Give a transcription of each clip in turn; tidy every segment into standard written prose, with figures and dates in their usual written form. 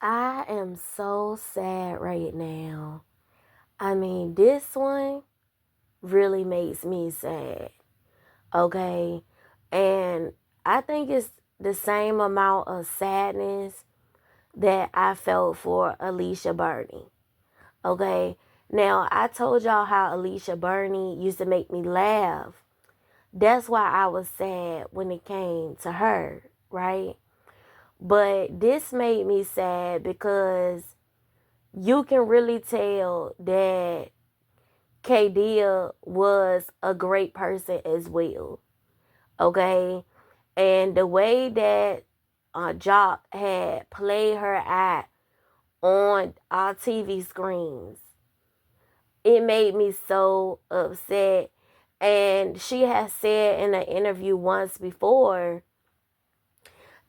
I am so sad right now. I mean, this one really makes me sad. Okay. And I think it's the same amount of sadness that I felt for Alicia Burney. Okay. Now, I told y'all how Alicia Burney used to make me laugh. That's why I was sad when it came to her, right? But this made me sad because you can really tell that Kadia was a great person as well. Okay. And the way that Jock had played her at on our TV screens, it made me so upset. And she has said in an interview once before,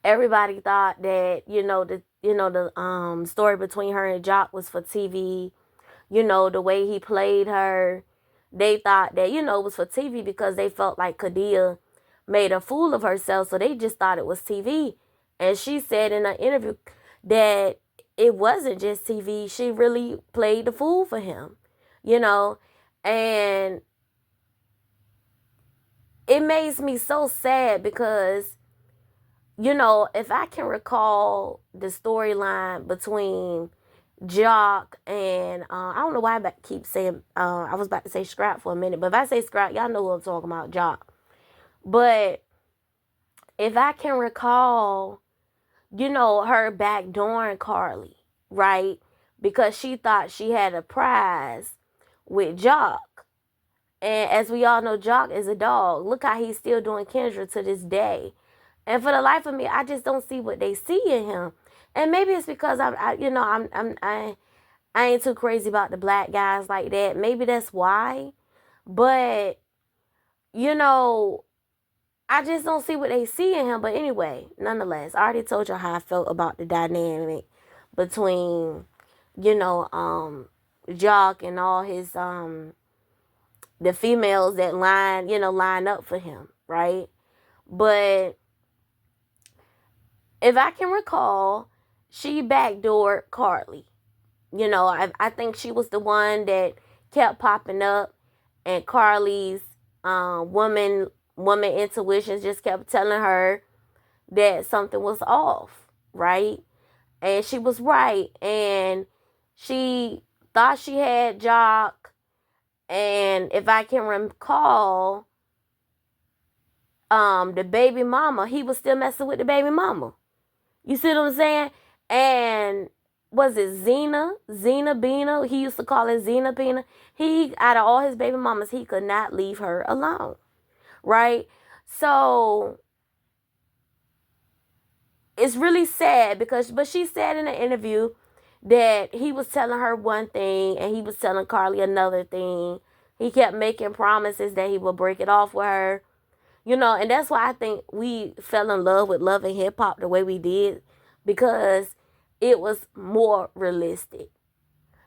everybody thought that the story between her and Jock was for TV. The way he played her, they thought that it was for TV because they felt like Kadia made a fool of herself, so they just thought it was TV. And she said in an interview that it wasn't just TV. She really played the fool for him, you know, and it makes me so sad because if I can recall the storyline between Jock and I don't know why I keep saying I was about to say Scrap for a minute, but if I say Scrap, y'all know who I'm talking about, Jock. But if I can recall, her backdooring Carly, right? Because she thought she had a prize with Jock. And as we all know, Jock is a dog. Look how he's still doing Kendra to this day. And for the life of me, I just don't see what they see in him. And maybe it's because I ain't too crazy about the black guys like that. Maybe that's why. But, you know, I just don't see what they see in him. But anyway, nonetheless, I already told you how I felt about the dynamic between, you know, Jock and all his the females that line up for him, right? But if I can recall, she backdoored Carly. I think she was the one that kept popping up, and Carly's woman intuitions just kept telling her that something was off, right? And she was right, and she thought she had Jock, and if I can recall, the baby mama, he was still messing with the baby mama. You see what I'm saying? And was it Zena Bina? He used to call it Zena Bina. He, out of all his baby mamas, he could not leave her alone, right? So it's really sad but she said in an interview that he was telling her one thing and he was telling Carly another thing. He kept making promises that he would break it off with her, and that's why I think we fell in love with Love and Hip Hop the way we did, because it was more realistic.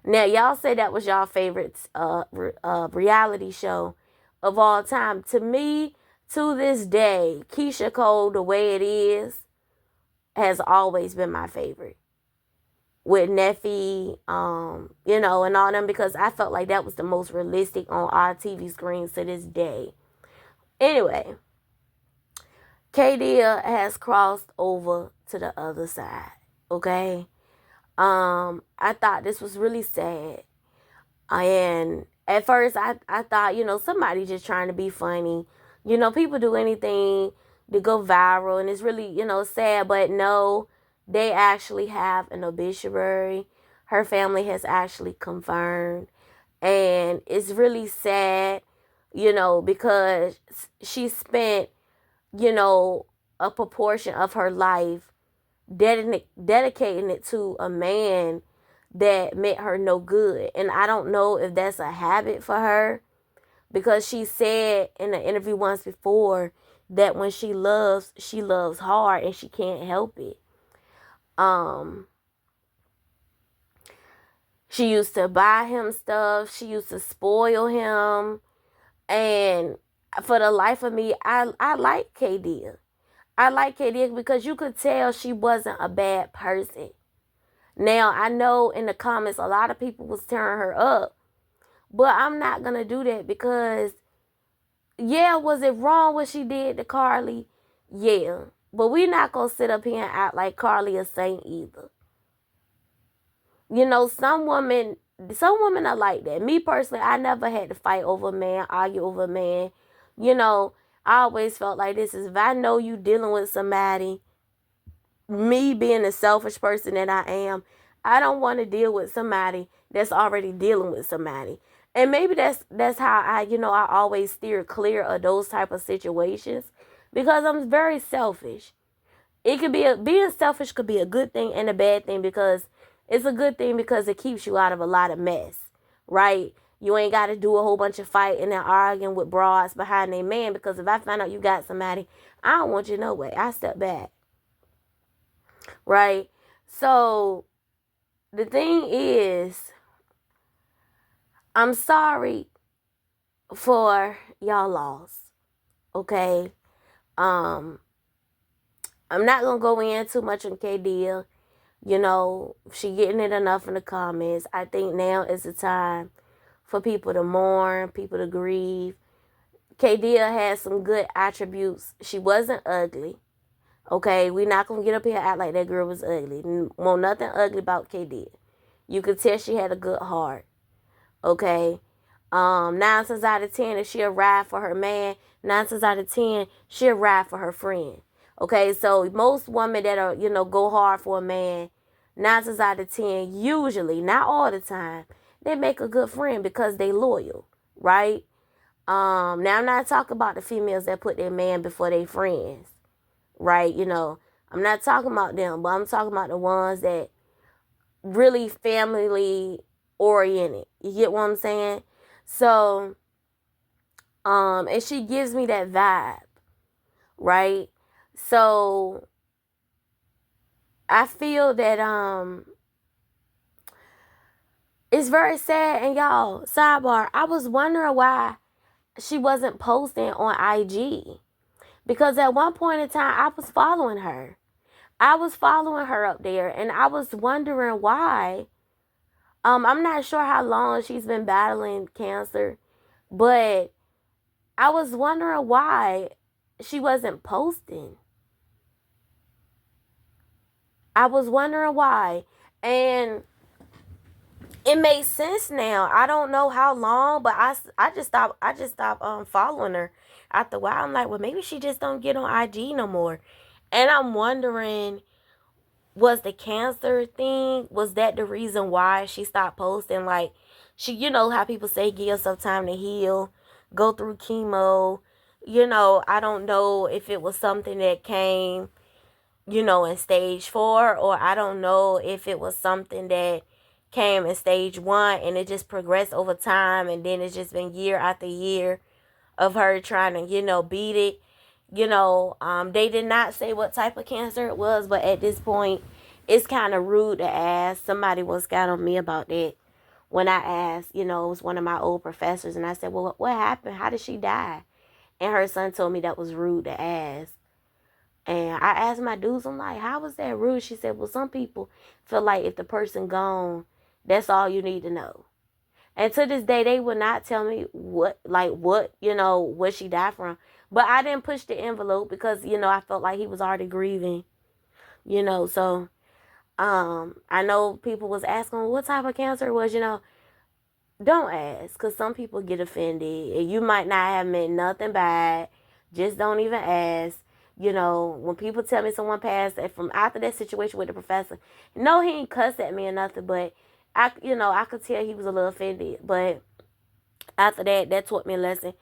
Now, y'all say that was y'all favorite reality show of all time. To me, to this day, Keisha Cole, the way it is, has always been my favorite. With Neffy, and all them, because I felt like that was the most realistic on our TV screens to this day. Anyway, Kadia has crossed over to the other side. Okay. I thought this was really sad. And at first I thought, somebody just trying to be funny. People do anything to go viral, and it's really, sad, but no, they actually have an obituary. Her family has actually confirmed. And it's really sad, because she spent, a proportion of her life dedicating it to a man that meant her no good. And I don't know if that's a habit for her, because she said in an interview once before that when she loves hard and she can't help it. Um, she used to buy him stuff. She used to spoil him. And for the life of me, I like Kadia. I like Kadia because you could tell she wasn't a bad person. Now, I know in the comments a lot of people was tearing her up, but I'm not going to do that because, yeah, was it wrong what she did to Carly? Yeah. But we're not going to sit up here and act like Carly a saint either. You know, some women are like that. Me personally, I never had to fight over a man, argue over a man. You know, I always felt like this is, if I know you dealing with somebody, me being the selfish person that I am, I don't want to deal with somebody that's already dealing with somebody. And maybe that's how I always steer clear of those type of situations because I'm very selfish. It could be being selfish could be a good thing and a bad thing because it's a good thing because it keeps you out of a lot of mess, right? You ain't got to do a whole bunch of fighting and arguing with broads behind a man because if I find out you got somebody, I don't want you no way. I step back, right? So the thing is, I'm sorry for y'all loss, okay? Um, I'm not gonna go in too much on Kadia. You know, she getting it enough in the comments. I think now is the time for people to mourn, people to grieve. Kadia had some good attributes. She wasn't ugly. Okay, we not gonna get up here and act like that girl was ugly. Well, nothing ugly about Kadia. You could tell she had a good heart. Okay. 9 times out of 10, if she'll ride for her man, 9 times out of 10, she'll ride for her friend. Okay, so most women that are, go hard for a man, 9 times out of 10, usually, not all the time, they make a good friend because they loyal, right? Now I'm not talking about the females that put their man before their friends, right? I'm not talking about them, but I'm talking about the ones that really family oriented. You get what I'm saying? So, and she gives me that vibe, right? So I feel that it's very sad. And y'all, sidebar, I was wondering why she wasn't posting on IG. Because at one point in time I was following her. I was following her up there and I was wondering why. I'm not sure how long she's been battling cancer, but I was wondering why she wasn't posting. I was wondering why. And it makes sense now. I don't know how long, but I just stopped following her after a while. I'm like, well, maybe she just don't get on IG no more. And I'm wondering, was the cancer thing, was that the reason why she stopped posting? Like, she, how people say give yourself time to heal, go through chemo. I don't know if it was something that came, in stage 4, or I don't know if it was something that came in stage 1 and it just progressed over time, and then it's just been year after year of her trying to, beat it. They did not say what type of cancer it was, but at this point, it's kind of rude to ask. Somebody once got on me about that when I asked, it was one of my old professors, and I said, well, what happened? How did she die? And her son told me that was rude to ask. And I asked my dudes, I'm like, how was that rude? She said, well, some people feel like if the person gone, that's all you need to know. And to this day, they would not tell me what she died from. But I didn't push the envelope because, I felt like he was already grieving, So, I know people was asking what type of cancer it was, Don't ask, because some people get offended. And you might not have meant nothing bad. Just don't even ask. When people tell me someone passed from after that situation with the professor, no, he ain't cussed at me or nothing, but I could tell he was a little offended. But after that taught me a lesson.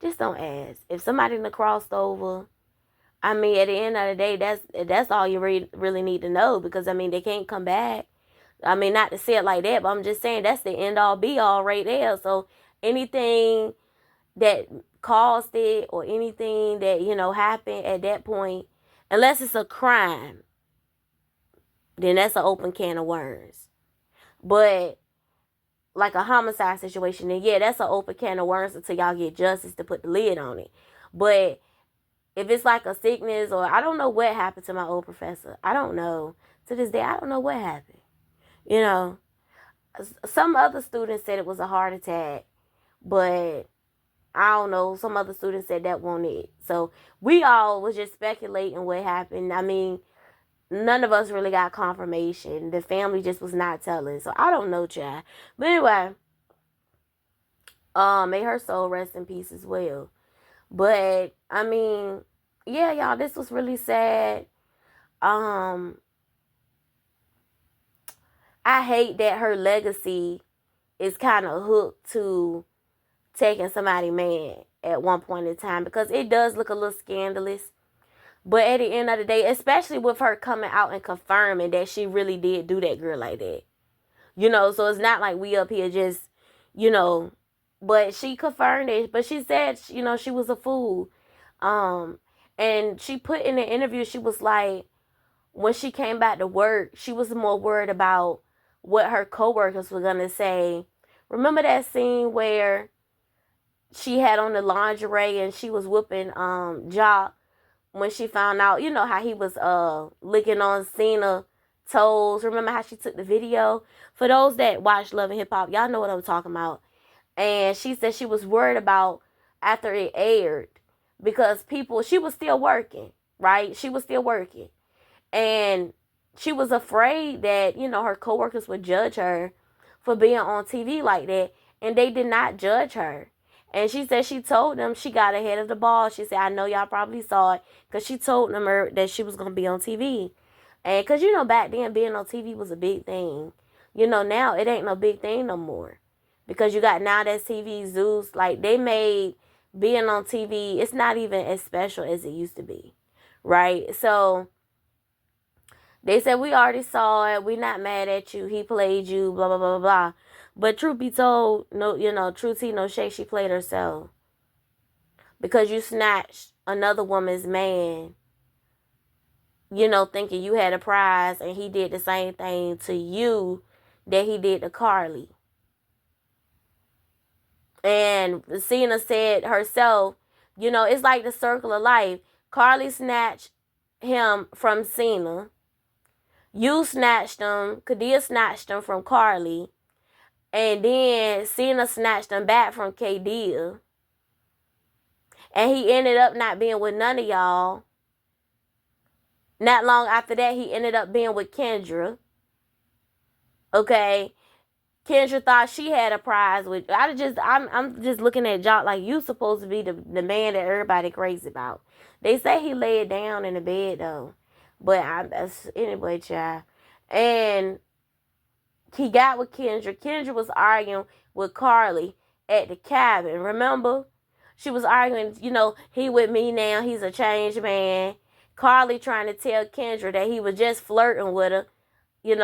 Just don't ask. If somebody done crossed over, at the end of the day, that's all you really need to know, because they can't come back. Not to say it like that, but I'm just saying that's the end all be all right there. So anything that caused it or anything that, happened at that point, unless it's a crime, then that's an open can of worms. But like a homicide situation, then yeah, that's an open can of worms until y'all get justice to put the lid on it. But if it's like a sickness, or I don't know what happened to my old professor. I don't know. To this day, I don't know what happened. You know, some other students said it was a heart attack, but I don't know. Some other students said that wasn't it. So we all was just speculating what happened. I mean, none of us really got confirmation. The family just was not telling. So I don't know, child. But anyway, may her soul rest in peace as well. But I mean, yeah, y'all, this was really sad. Um, I hate that her legacy is kind of hooked to taking somebody man at one point in time, because it does look a little scandalous. But at the end of the day, especially with her coming out and confirming that she really did do that girl like that. So it's not like we up here just, you know, but she confirmed it. But she said, she was a fool. Um, and she put in the interview, she was like, when she came back to work, she was more worried about what her coworkers were gonna say. Remember that scene where she had on the lingerie and she was whooping Jock when she found out, how he was licking on Cena toes. Remember how she took the video? For those that watch Love and Hip Hop, y'all know what I'm talking about. And she said she was worried about after it aired, because she was still working, right? She was still working. And she was afraid that, her coworkers would judge her for being on TV like that. And they did not judge her. And she said she told them she got ahead of the ball. She said, I know y'all probably saw it, because she told them that she was going to be on TV. And because, back then being on TV was a big thing. Now it ain't no big thing no more. Because you got Now That's TV, Zeus. Like, they made being on TV, it's not even as special as it used to be. Right? So they said, we already saw it. We're not mad at you. He played you, blah, blah, blah, blah. But truth be told, no, true tea, no shake, she played herself. Because you snatched another woman's man, thinking you had a prize, and he did the same thing to you that he did to Carly. And Cena said herself, it's like the circle of life. Carly snatched him from Cena. You snatched him. Kadia snatched him from Carly. And then Cena snatched him back from Kadia. And he ended up not being with none of y'all. Not long after that, he ended up being with Kendra. Okay. Kendra thought she had a prize with. I'm just looking at Jock like, you supposed to be the man that everybody crazy about. They say he laid down in the bed though. But anyway, child. And he got with Kendra. Kendra was arguing with Carly at the cabin. Remember? She was arguing, he with me now. He's a changed man. Carly trying to tell Kendra that he was just flirting with her,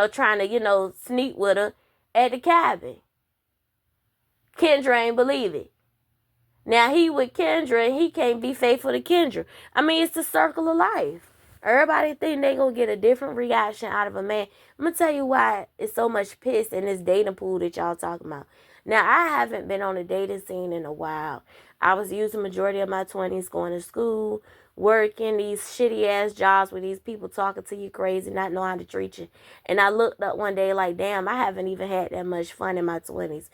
trying to, sneak with her at the cabin. Kendra ain't believe it. Now he with Kendra and he can't be faithful to Kendra. I mean, it's the circle of life. Everybody think they gonna get a different reaction out of a man. I'm gonna tell you why it's so much piss in this dating pool that y'all talking about. Now, I haven't been on a dating scene in a while. I was using majority of my 20s going to school, working these shitty ass jobs with these people talking to you crazy, not knowing how to treat you. And I looked up one day like, damn, I haven't even had that much fun in my 20s.